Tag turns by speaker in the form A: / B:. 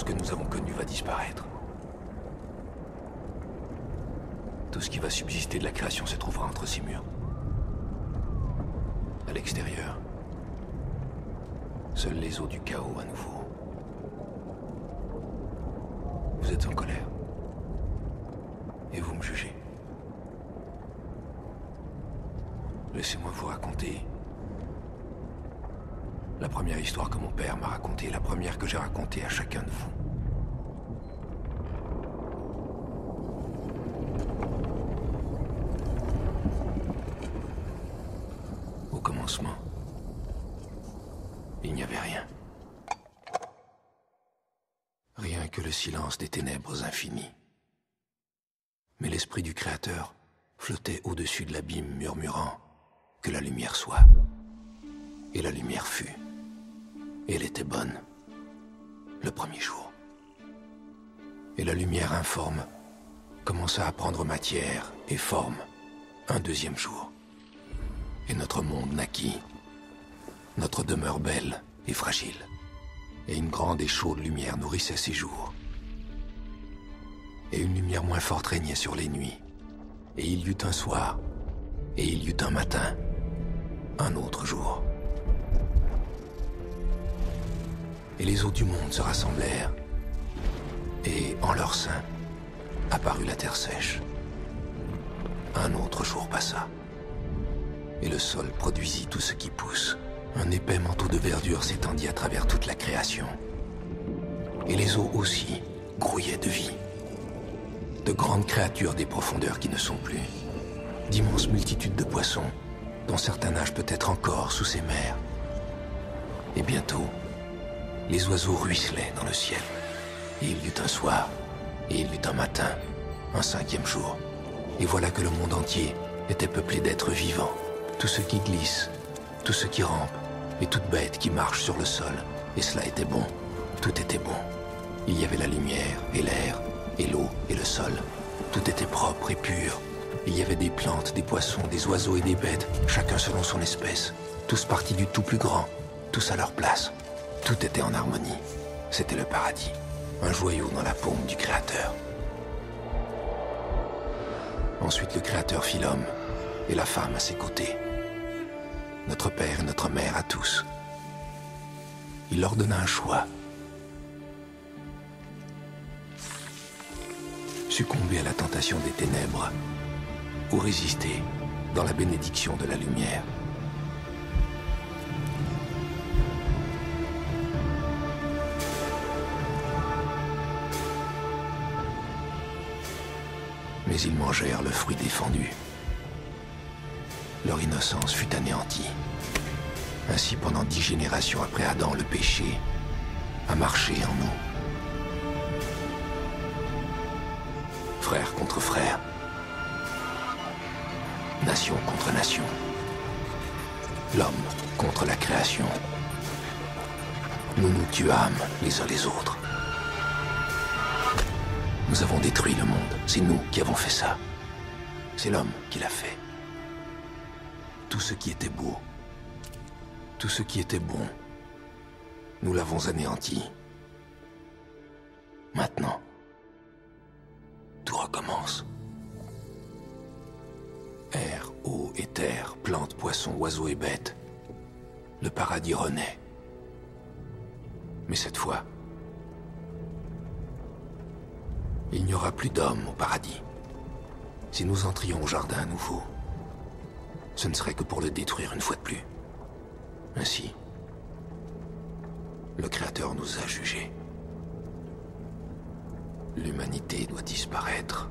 A: ce que nous avons connu va disparaître. Tout ce qui va subsister de la création se trouvera entre ces murs. À l'extérieur, seuls les eaux du chaos à nouveau. Vous êtes en colère. Et vous me jugez. Laissez-moi vous raconter la première histoire que mon père m'a racontée, la première que j'ai racontée à chacun de vous. Au commencement, il n'y avait rien. Rien que le silence des ténèbres infinies. Mais l'esprit du Créateur flottait au-dessus de l'abîme, murmurant que la lumière soit. Et la lumière fut. Et elle était bonne, le premier jour. Et la lumière informe commença à prendre matière et forme un deuxième jour. Et notre monde naquit, notre demeure belle et fragile. Et une grande et chaude lumière nourrissait ses jours. Et une lumière moins forte régnait sur les nuits. Et il y eut un soir, et il y eut un matin, un autre jour. Et les eaux du monde se rassemblèrent, et en leur sein apparut la terre sèche. Un autre jour passa, et le sol produisit tout ce qui pousse. Un épais manteau de verdure s'étendit à travers toute la création. Et les eaux aussi grouillaient de vie. De grandes créatures des profondeurs qui ne sont plus. D'immenses multitudes de poissons, dont certains nagent peut-être encore sous ces mers. Et bientôt, les oiseaux ruisselaient dans le ciel. Et il y eut un soir, et il y eut un matin, un cinquième jour. Et voilà que le monde entier était peuplé d'êtres vivants. Tout ce qui glisse, tout ce qui rampe, et toute bête qui marche sur le sol. Et cela était bon, tout était bon. Il y avait la lumière, et l'air, et l'eau, et le sol. Tout était propre et pur. Il y avait des plantes, des poissons, des oiseaux et des bêtes, chacun selon son espèce. Tous partis du tout plus grand, tous à leur place. Tout était en harmonie. C'était le paradis. Un joyau dans la paume du Créateur. Ensuite, le Créateur fit l'homme et la femme à ses côtés. Notre père et notre mère à tous. Il leur donna un choix. Succomber à la tentation des ténèbres ou résister dans la bénédiction de la lumière. Mais ils mangèrent le fruit défendu. Leur innocence fut anéantie. Ainsi, pendant 10 générations après Adam, le péché a marché en nous. Frère contre frère. Nation contre nation. L'homme contre la création. Nous nous tuâmes les uns les autres. Nous avons détruit le monde. C'est nous qui avons fait ça. C'est l'homme qui l'a fait. Tout ce qui était beau, tout ce qui était bon, nous l'avons anéanti. Maintenant, tout recommence. Air, eau et terre, plantes, poissons, oiseaux et bêtes. Le paradis renaît. Mais cette fois, il n'y aura plus d'hommes au paradis. Si nous entrions au jardin à nouveau, ce ne serait que pour le détruire une fois de plus. Ainsi, le Créateur nous a jugés. L'humanité doit disparaître.